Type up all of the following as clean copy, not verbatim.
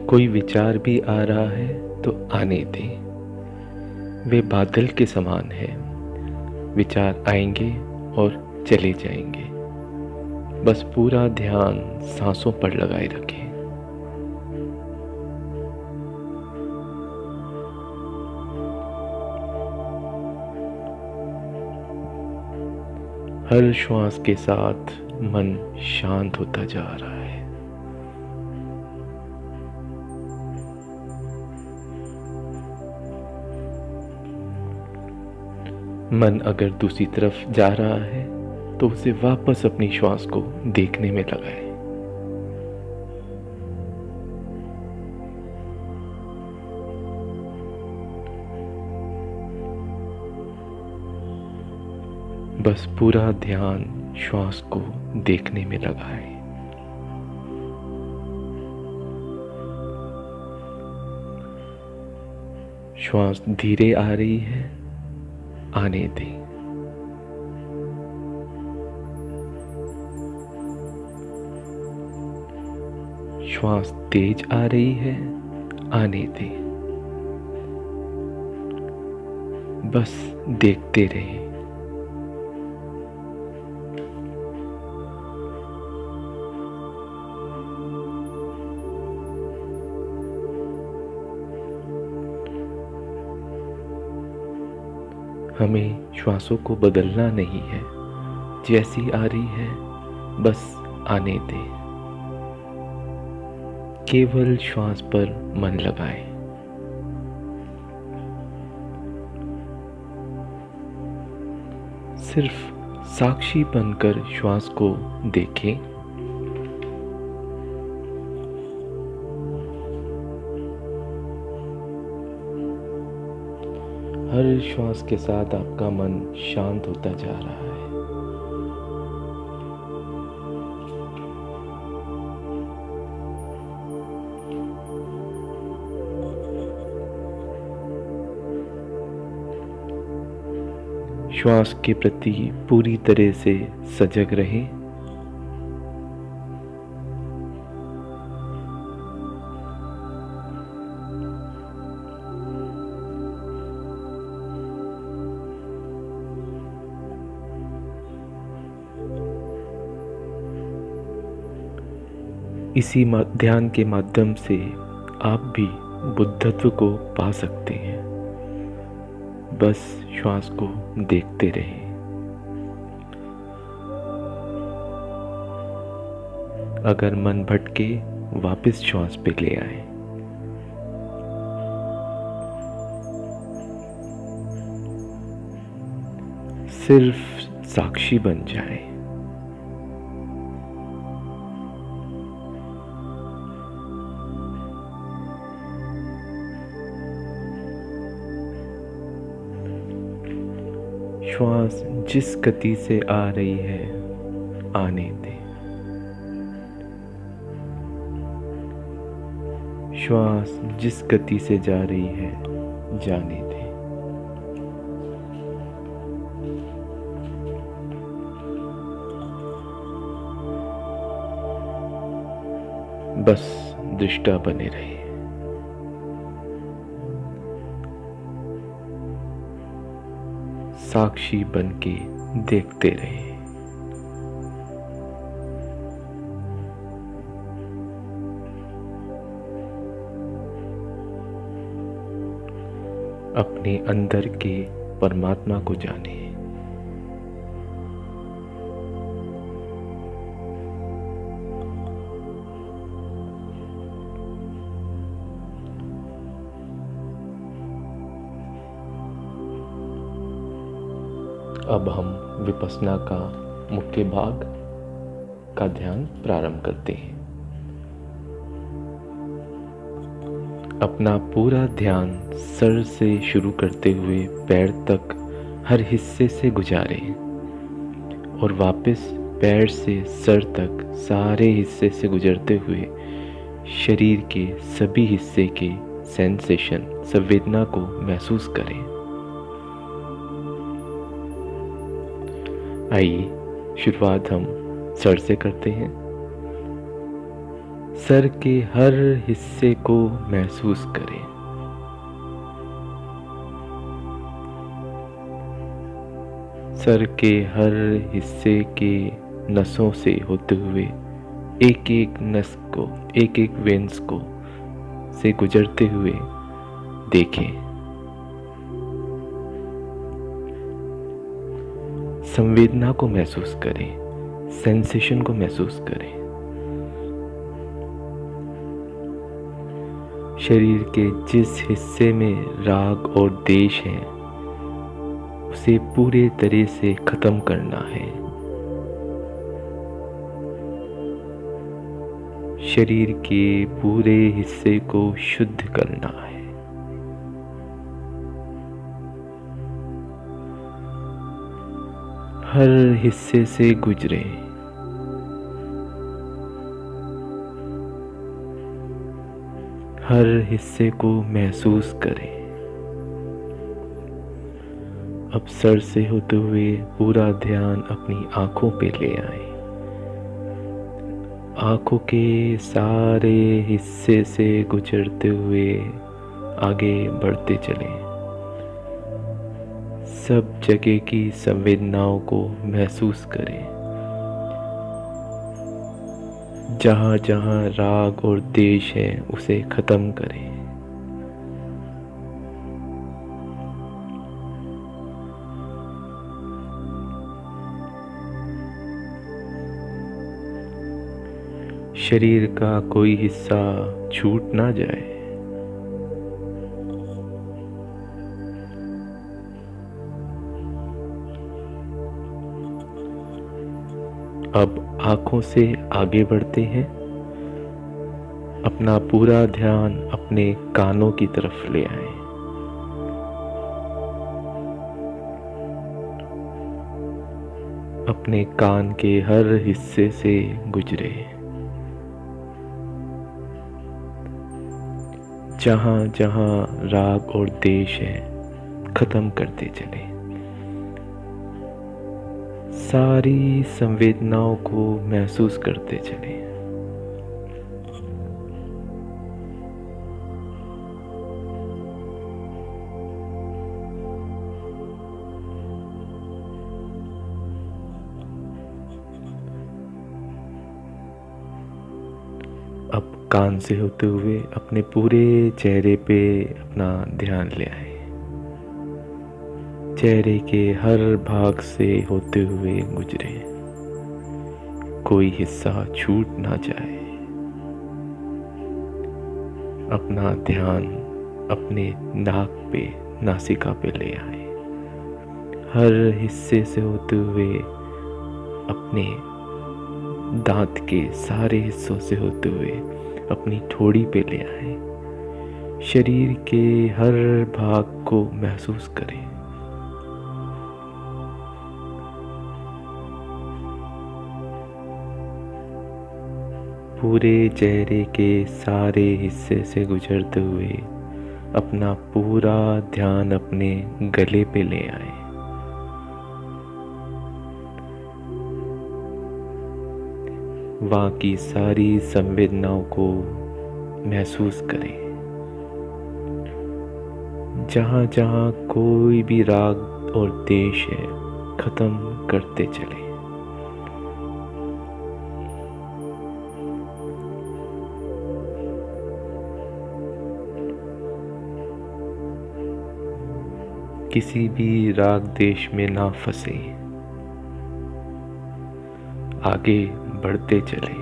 कोई विचार भी आ रहा है तो आने दें, वे बादल के समान है। विचार आएंगे और चले जाएंगे, बस पूरा ध्यान सांसों पर लगाए रखें। हर श्वास के साथ मन शांत होता जा रहा है। मन अगर दूसरी तरफ जा रहा है तो उसे वापस अपनी श्वास को देखने में लगाए। बस पूरा ध्यान श्वास को देखने में लगाए। श्वास धीरे आ रही है, आने दें। श्वास तेज आ रही है, आने दें। बस देखते रहें। हमें श्वासों को बदलना नहीं है, जैसी आ रही है बस आने दें। केवल श्वास पर मन लगाएं। सिर्फ साक्षी बनकर श्वास को देखें। हर श्वास के साथ आपका मन शांत होता जा रहा है। श्वास के प्रति पूरी तरह से सजग रहें। इसी ध्यान के माध्यम से आप भी बुद्धत्व को पा सकते हैं। बस श्वास को देखते रहें। अगर मन भटके, वापस श्वास पे ले आए। सिर्फ साक्षी बन जाए। श्वास जिस गति से आ रही है आने दें। श्वास जिस गति से जा रही है जाने दें। बस दृष्टा बने रहे। साक्षी बनके देखते रहे। अपने अंदर के परमात्मा को जाने। अब हम विपस्सना का मुख्य भाग का ध्यान प्रारंभ करते हैं। अपना पूरा ध्यान सर से शुरू करते हुए पैर तक हर हिस्से से गुजारें और वापस पैर से सर तक सारे हिस्से से गुजरते हुए शरीर के सभी हिस्से के सेंसेशन, संवेदना को महसूस करें। आइए शुरुआत हम सर से करते हैं। सर के हर हिस्से को महसूस करें। सर के हर हिस्से के नसों से होते हुए एक एक नस को, एक एक वेन्स को से गुजरते हुए देखें। संवेदना को महसूस करें, सेंसेशन को महसूस करें। शरीर के जिस हिस्से में राग और द्वेष है उसे पूरे तरह से खत्म करना है। शरीर के पूरे हिस्से को शुद्ध करना है। हर हिस्से से गुजरे। हर हिस्से को महसूस करें। अब सर से होते हुए पूरा ध्यान अपनी आंखों पे ले आए। आंखों के सारे हिस्से से गुजरते हुए आगे बढ़ते चलें। सब जगह की संवेदनाओं को महसूस करें। जहाँ जहाँ राग और द्वेष है उसे खत्म करें। शरीर का कोई हिस्सा छूट ना जाए। अब आंखों से आगे बढ़ते हैं। अपना पूरा ध्यान अपने कानों की तरफ ले आए। अपने कान के हर हिस्से से गुजरे। जहाँ जहाँ राग और द्वेष है खत्म करते चले। सारी संवेदनाओं को महसूस करते चले। अब कान से होते हुए अपने पूरे चेहरे पे अपना ध्यान ले आए। चेहरे के हर भाग से होते हुए गुजरे। कोई हिस्सा छूट ना जाए। अपना ध्यान अपने नाक पे, नासिका पे ले आए। हर हिस्से से होते हुए अपने दांत के सारे हिस्सों से होते हुए अपनी ठोड़ी पे ले आए। शरीर के हर भाग को महसूस करें। पूरे चेहरे के सारे हिस्से से गुजरते हुए अपना पूरा ध्यान अपने गले पे ले आए। वहाँ की सारी संवेदनाओं को महसूस करें। जहाँ जहाँ कोई भी राग और द्वेष है खत्म करते चले। किसी भी राग द्वेष में ना फंसे। आगे बढ़ते चले।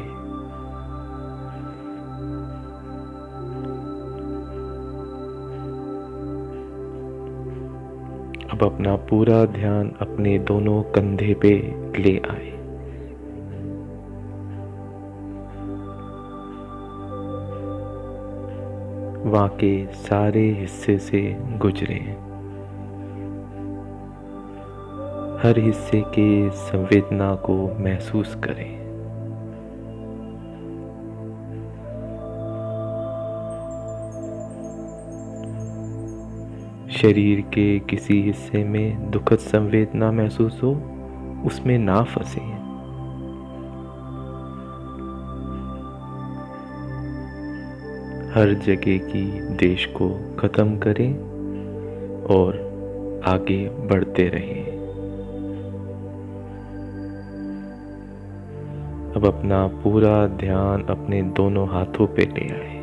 अब अपना पूरा ध्यान अपने दोनों कंधे पे ले आए। वहाँ के सारे हिस्से से गुजरे। हर हिस्से के संवेदना को महसूस करें। शरीर के किसी हिस्से में दुखद संवेदना महसूस हो, उसमें ना फंसे। हर जगह की देश को ख़त्म करें और आगे बढ़ते रहें। अब अपना पूरा ध्यान अपने दोनों हाथों पे ले आए।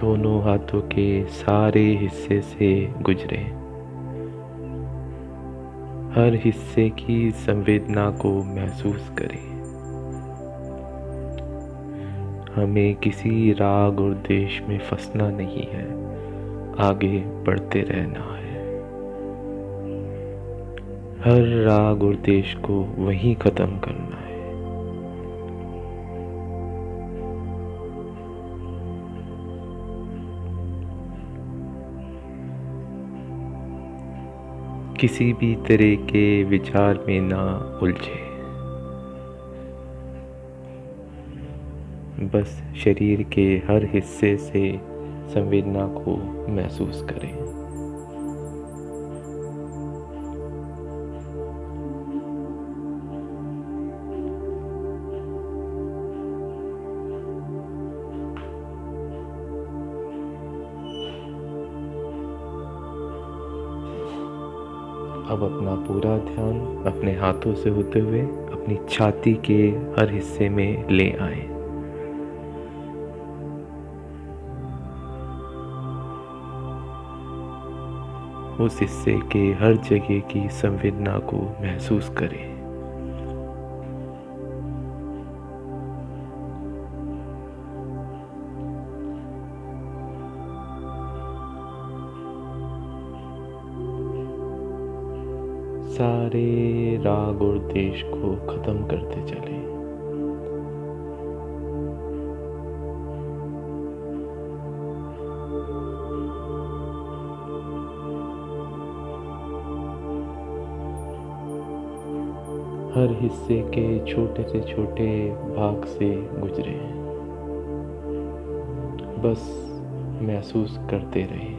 दोनों हाथों के सारे हिस्से से गुजरे। हर हिस्से की संवेदना को महसूस करें। हमें किसी राग और द्वेष में फंसना नहीं है, आगे बढ़ते रहना है। हर राग और द्वेष को वहीं खत्म करना है। किसी भी तरह के विचार में ना उलझे। बस शरीर के हर हिस्से से संवेदना को महसूस करें। अब अपना पूरा ध्यान अपने हाथों से होते हुए अपनी छाती के हर हिस्से में ले आए। उस हिस्से के हर जगह की संवेदना को महसूस करें। सारे राग और द्वेष को खत्म करते चले। हर हिस्से के छोटे से छोटे भाग से गुजरे। बस महसूस करते रहे।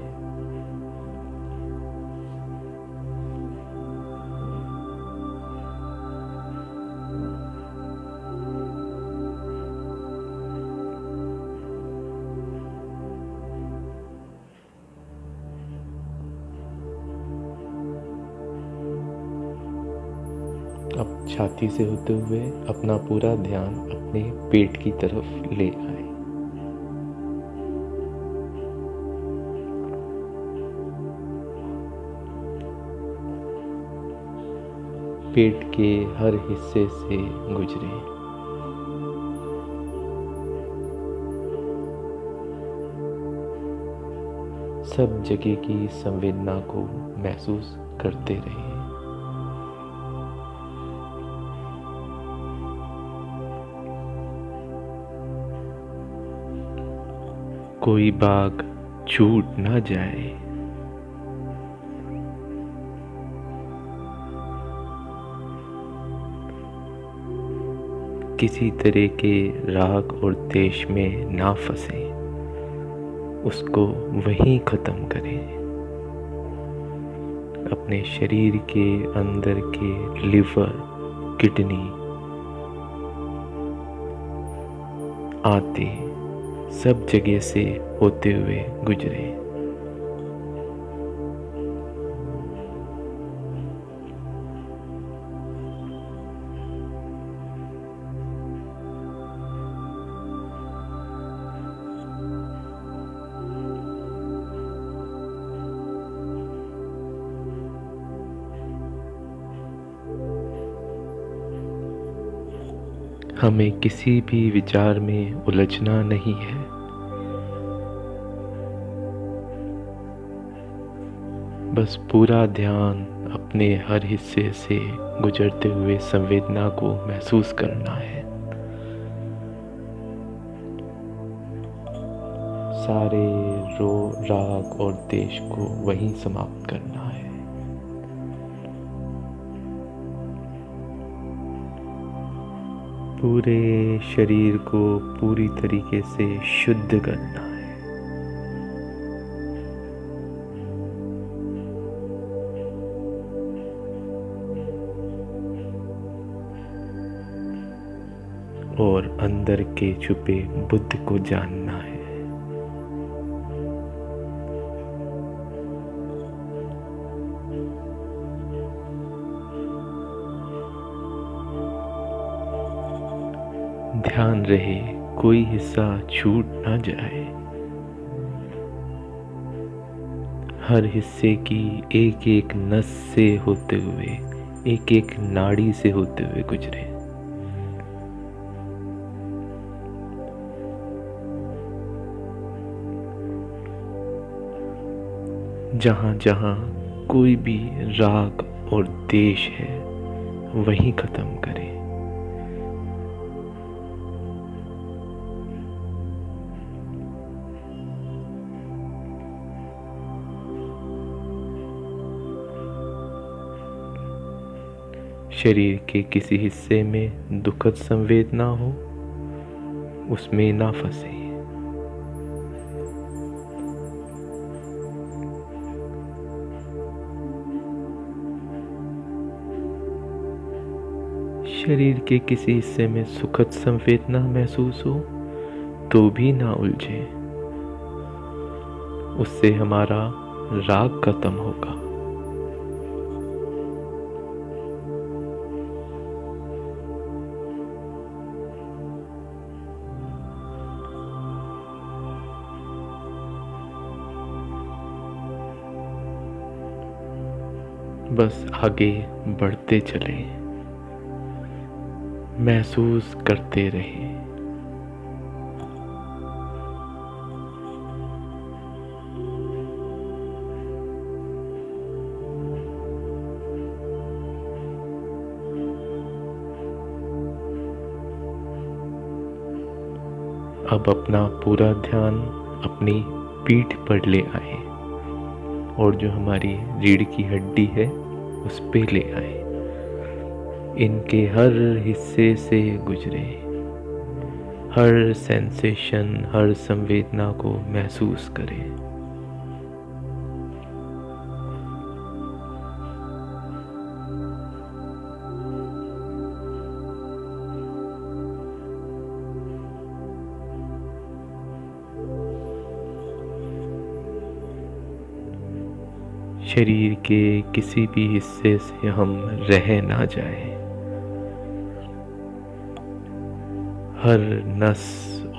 अब छाती से होते हुए अपना पूरा ध्यान अपने पेट की तरफ ले आए। पेट के हर हिस्से से गुजरे। सब जगह की संवेदना को महसूस करते रहे। कोई भाग छूट ना जाए। किसी तरह के राग और द्वेष में ना फंसे, उसको वहीं खत्म करें। अपने शरीर के अंदर के लिवर, किडनी, आंतें सब जगह से होते हुए गुजरे। हमें किसी भी विचार में उलझना नहीं है। बस पूरा ध्यान अपने हर हिस्से से गुजरते हुए संवेदना को महसूस करना है। सारे राग और द्वेष को वहीं समाप्त करना है। पूरे शरीर को पूरी तरीके से शुद्ध करना है। और अंदर के छुपे बुद्ध को जानना है। ध्यान रहे कोई हिस्सा छूट ना जाए। हर हिस्से की एक एक नस से होते हुए, एक एक नाड़ी से होते हुए गुजरे। जहाँ जहाँ कोई भी राग और द्वेष है वहीं खत्म करें। शरीर के किसी हिस्से में दुखद संवेदना हो, उसमें ना फंसे। शरीर के किसी हिस्से में सुखद संवेदना महसूस हो तो भी ना उलझे, उससे हमारा राग खत्म होगा। बस आगे बढ़ते चले, महसूस करते रहे। अब अपना पूरा ध्यान अपनी पीठ पर ले आए और जो हमारी रीढ़ की हड्डी है उस पे ले आए। इनके हर हिस्से से गुजरे, हर सेंसेशन, हर संवेदना को महसूस करें। शरीर के किसी भी हिस्से से हम रह ना जाए। हर नस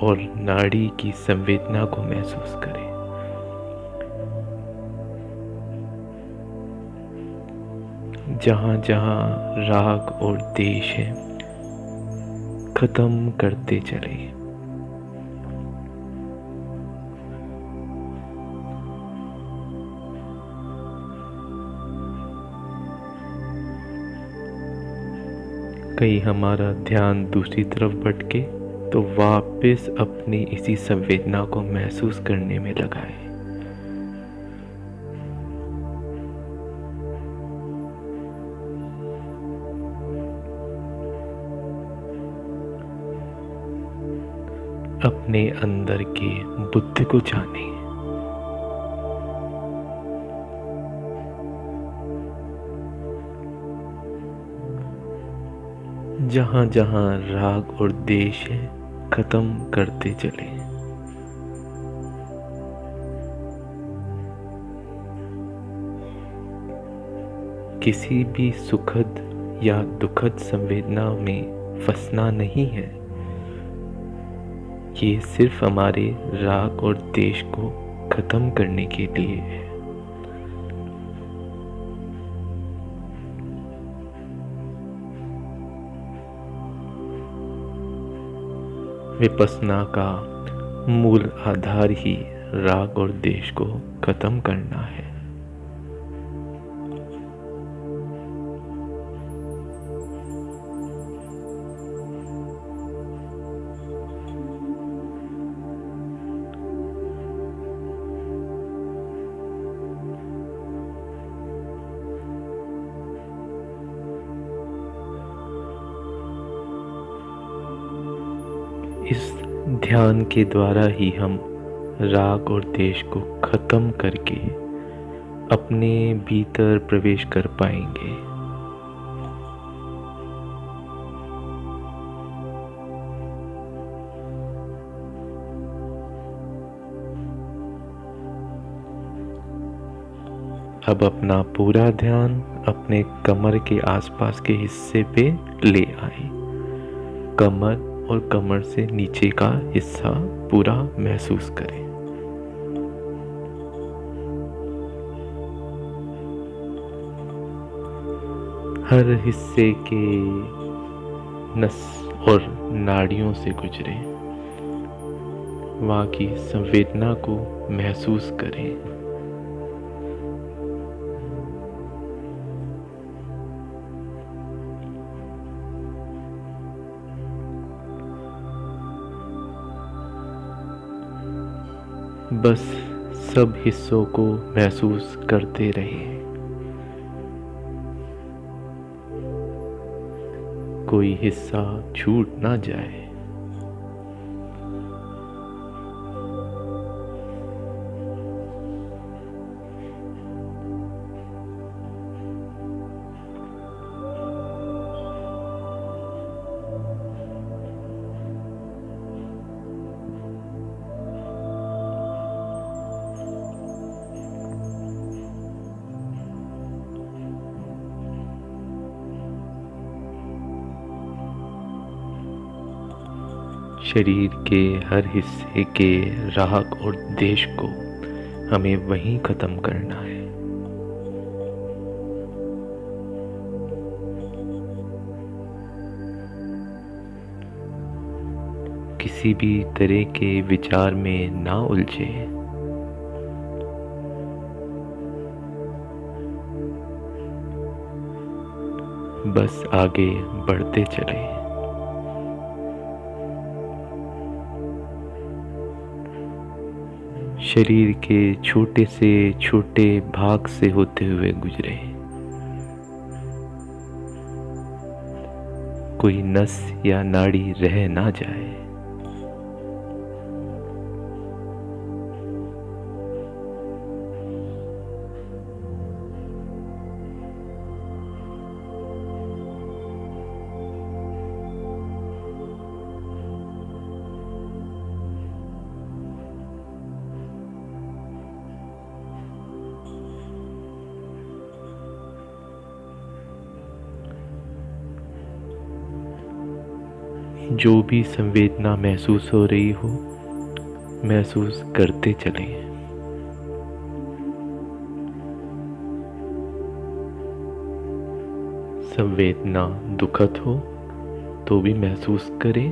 और नाड़ी की संवेदना को महसूस करें। जहाँ जहाँ राग और द्वेष है खत्म करते चले। कहीं हमारा ध्यान दूसरी तरफ भटके तो वापस अपनी इसी संवेदना को महसूस करने में लगाए। अपने अंदर के बुद्ध को जाने। जहाँ जहाँ राग और द्वेष है खत्म करते चले। किसी भी सुखद या दुखद संवेदना में फंसना नहीं है। ये सिर्फ हमारे राग और द्वेष को खत्म करने के लिए है। विपश्यना का मूल आधार ही राग और द्वेष को खत्म करना है। इस ध्यान के द्वारा ही हम राग और द्वेष को खत्म करके अपने भीतर प्रवेश कर पाएंगे। अब अपना पूरा ध्यान अपने कमर के आसपास के हिस्से पे ले आए। कमर और कमर से नीचे का हिस्सा पूरा महसूस करें। हर हिस्से के नस और नाड़ियों से गुजरे, वहाँ की संवेदना को महसूस करें। बस सब हिस्सों को महसूस करते रहें। कोई हिस्सा छूट ना जाए। शरीर के हर हिस्से के राग और द्वेष को हमें वहीं खत्म करना है। किसी भी तरह के विचार में ना उलझे। बस आगे बढ़ते चले। शरीर के छोटे से छोटे भाग से होते हुए गुजरे। कोई नस या नाड़ी रह ना जाए। जो भी संवेदना महसूस हो रही हो, महसूस करते चलें। संवेदना दुखद हो तो भी महसूस करें।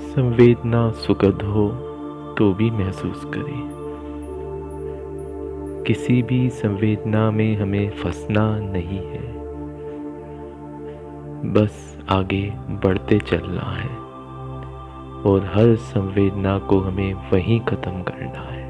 संवेदना सुखद हो तो भी महसूस करें। किसी भी संवेदना में हमें फंसना नहीं है, बस आगे बढ़ते चलना है और हर संवेदना को हमें वहीं खत्म करना है।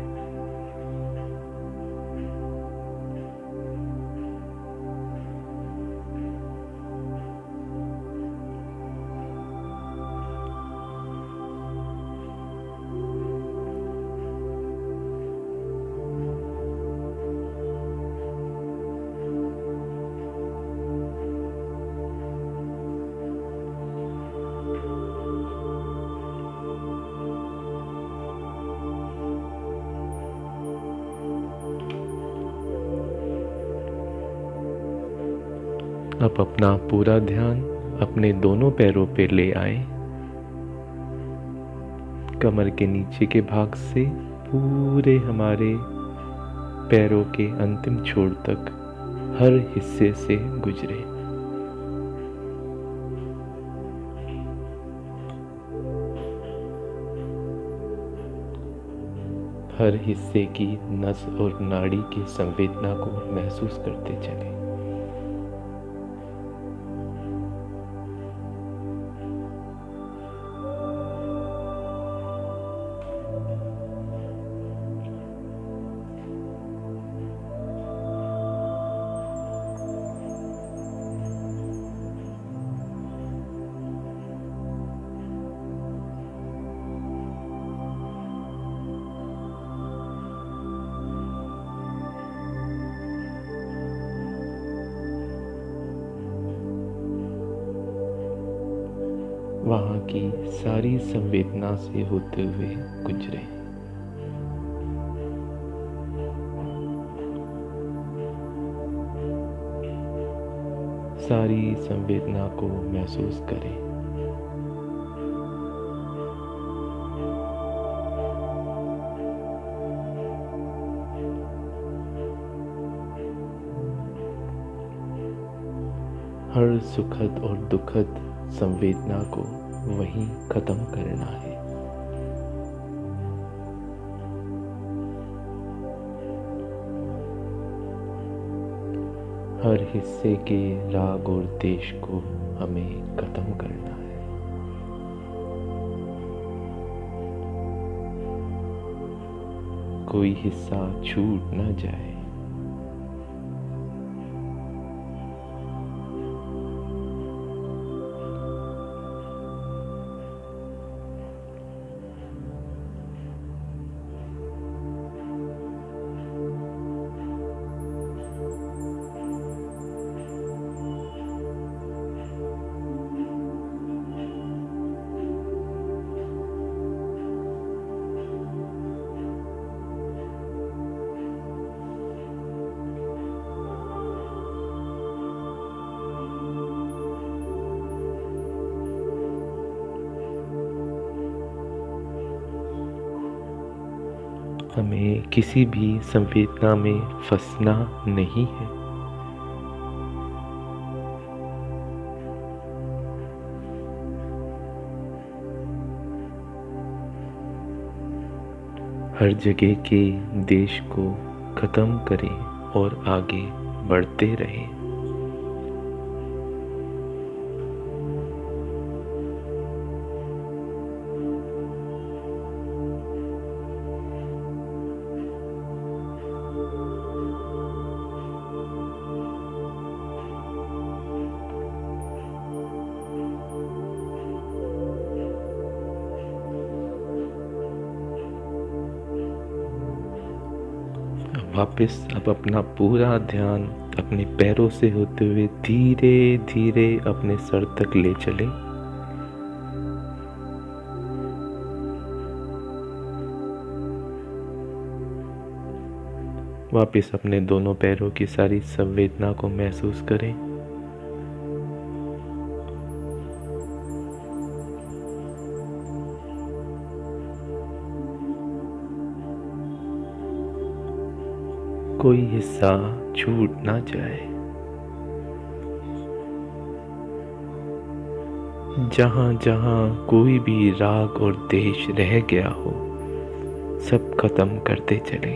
अब अपना पूरा ध्यान अपने दोनों पैरों पे ले आए। कमर के नीचे के भाग से पूरे हमारे पैरों के अंतिम छोर तक हर हिस्से से गुजरे। हर हिस्से की नस और नाड़ी की संवेदना को महसूस करते चले। वहाँ की सारी संवेदना से होते हुए गुजरे। सारी संवेदना को महसूस करें। हर सुखद और दुखद संवेदना को वहीं खत्म करना है। हर हिस्से के राग और द्वेष को हमें खत्म करना है। कोई हिस्सा छूट न जाए। हमें किसी भी संवेदना में फंसना नहीं है। हर जगह के देश को खत्म करें और आगे बढ़ते रहें। वापस अब अपना पूरा ध्यान अपने पैरों से होते हुए धीरे धीरे अपने सर तक ले चले। वापस अपने दोनों पैरों की सारी संवेदना को महसूस करें। कोई हिस्सा छूट ना जाए। जहां जहां कोई भी राग और द्वेष रह गया हो, सब खत्म करते चले।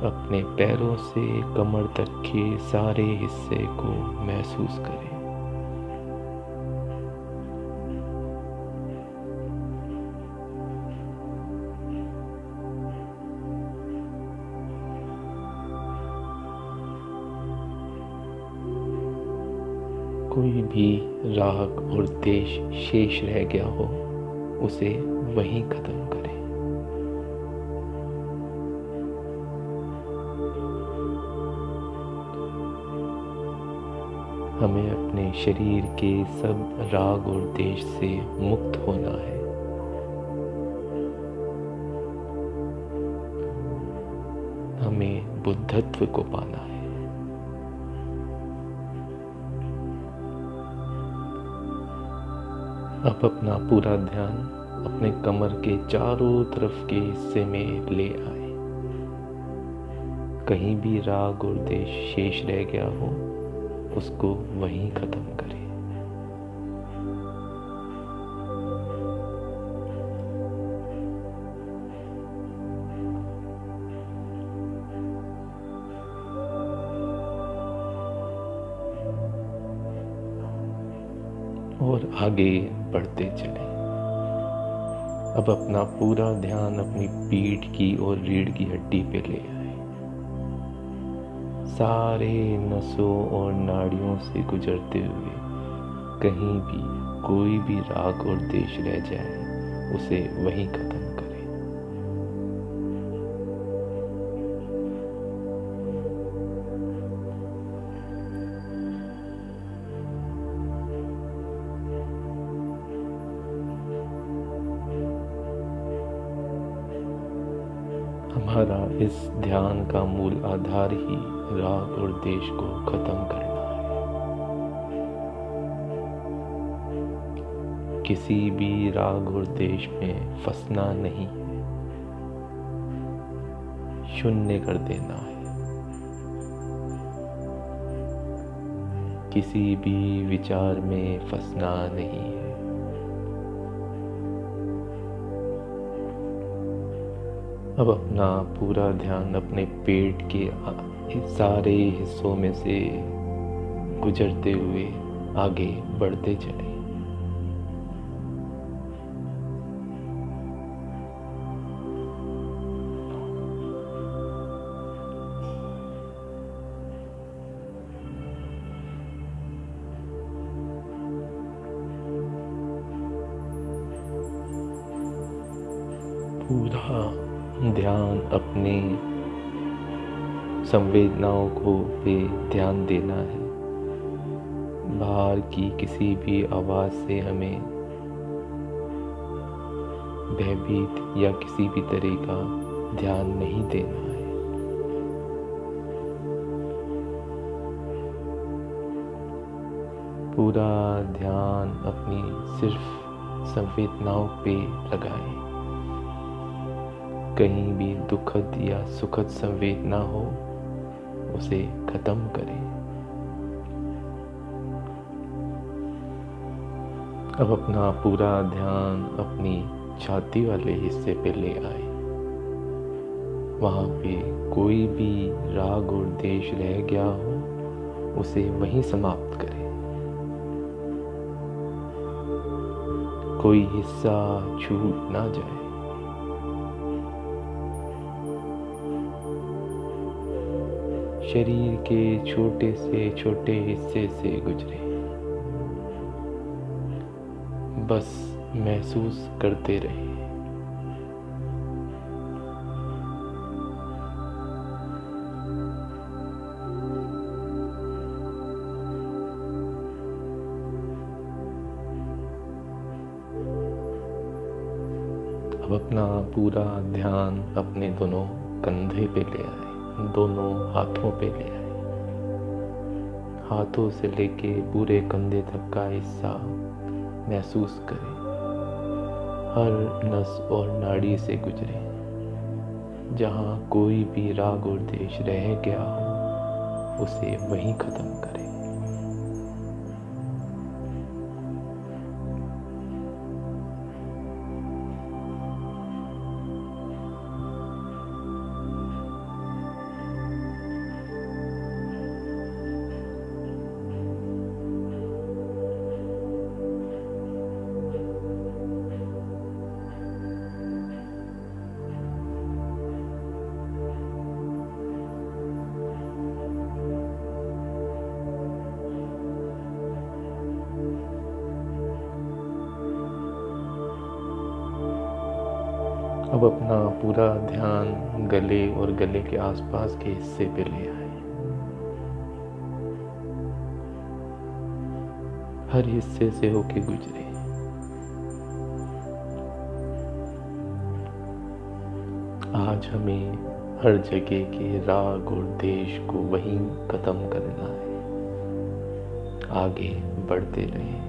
अपने पैरों से कमर तक के सारे हिस्से को महसूस करें। कोई भी राग और द्वेष शेष रह गया हो, उसे वहीं खत्म करें। हमें अपने शरीर के सब राग और द्वेष से मुक्त होना है। हमें बुद्धत्व को पाना है। अब अपना पूरा ध्यान अपने कमर के चारों तरफ के हिस्से में ले आए। कहीं भी राग और द्वेष शेष रह गया हो, उसको वहीं खत्म करें। और आगे बढ़ते चले। अब अपना पूरा ध्यान अपनी पीठ की और रीढ़ की हड्डी पे ले आए। सारे नसों और नाड़ियों से गुजरते हुए कहीं भी कोई भी राग और द्वेष रह जाए, उसे वहीं खत्म करें। तुम्हारा इस ध्यान का मूल आधार ही राग और देश को खत्म करना है। किसी भी राग और देश में फंसना नहीं है, शून्य कर देना है। किसी भी विचार में फंसना नहीं है। अब अपना पूरा ध्यान अपने पेट के सारे हिस्सों में से गुजरते हुए आगे बढ़ते चले। पूरा ध्यान अपने संवेदनाओं को पे ध्यान देना है। बाहर की किसी भी आवाज़ से हमें भयभीत या किसी भी तरह का ध्यान नहीं देना है। पूरा ध्यान अपनी सिर्फ संवेदनाओं पे लगाएं। कहीं भी दुखद या सुखद संवेदना हो, उसे खत्म करें। अब अपना पूरा ध्यान अपनी छाती वाले हिस्से पे ले आए। वहाँ पे कोई भी राग और द्वेष रह गया हो, उसे वहीं समाप्त करें। कोई हिस्सा छूट ना जाए। शरीर के छोटे से छोटे हिस्से से गुजरे। बस महसूस करते रहे। अब अपना पूरा ध्यान अपने दोनों कंधे पे ले आए, दोनों हाथों पे ले आए। हाथों से लेके पूरे कंधे तक का हिस्सा महसूस करें। हर नस और नाड़ी से गुजरे। जहाँ कोई भी राग और द्वेष रह गया हो, उसे वहीं खत्म करें। अब अपना पूरा ध्यान गले और गले के आसपास के हिस्से पे ले आए। हर हिस्से से होके गुजरे। आज हमें हर जगह के राग और द्वेष को वहीं खत्म करना है। आगे बढ़ते रहे।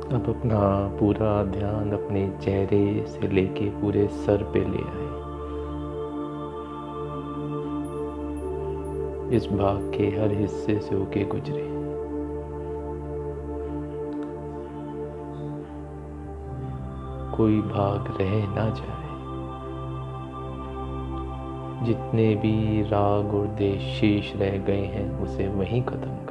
अब अपना पूरा ध्यान अपने चेहरे से लेके पूरे सर पे ले आए। इस भाग के हर हिस्से से होके गुजरे। कोई भाग रह ना जाए। जितने भी राग और द्वेष शेष रह गए हैं, उसे वहीं खत्म करें।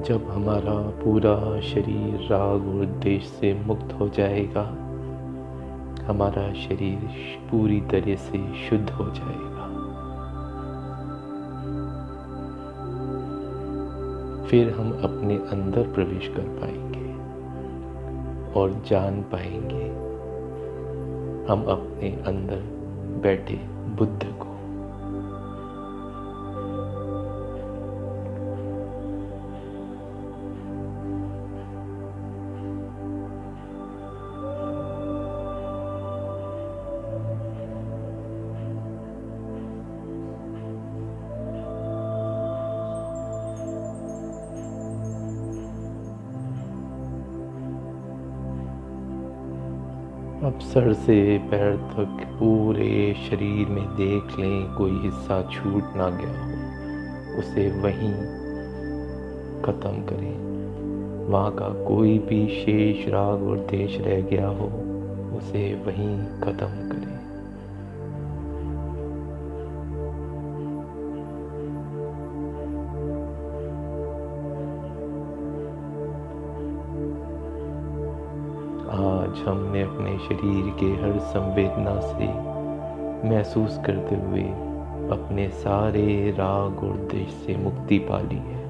जब हमारा पूरा शरीर राग और द्वेष से मुक्त हो जाएगा, हमारा शरीर पूरी तरह से शुद्ध हो जाएगा। फिर हम अपने अंदर प्रवेश कर पाएंगे और जान पाएंगे हम अपने अंदर बैठे बुद्ध को। अब सर से पैर तक पूरे शरीर में देख लें कोई हिस्सा छूट ना गया हो, उसे वहीं ख़त्म करें। वहाँ का कोई भी शेष राग और द्वेष रह गया हो, उसे वहीं ख़त्म करें। आज हमने अपने शरीर के हर संवेदना से महसूस करते हुए अपने सारे राग और द्वेष से मुक्ति पा ली है।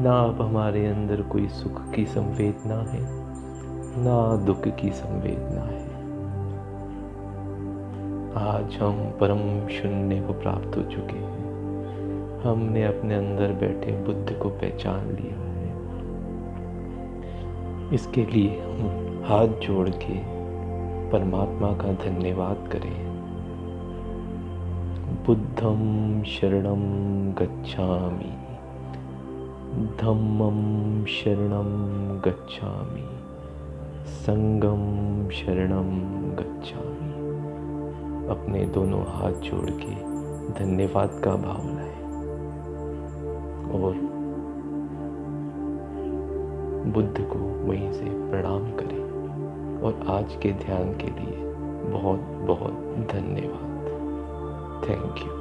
ना अब हमारे अंदर कोई सुख की संवेदना है, ना दुख की संवेदना है। आज हम परम शून्य को प्राप्त हो चुके हैं। हमने अपने अंदर बैठे बुद्ध को पहचान लिया है। इसके लिए हम हाथ जोड़ के परमात्मा का धन्यवाद करें। बुद्धं शरणं गच्छामि, धम्मं शरणं गच्छामि, संघं शरणं गच्छामि। अपने दोनों हाथ जोड़ के धन्यवाद का भाव लाएं और बुद्ध को वहीं से प्रणाम करें। और आज के ध्यान के लिए बहुत बहुत धन्यवाद। Thank you.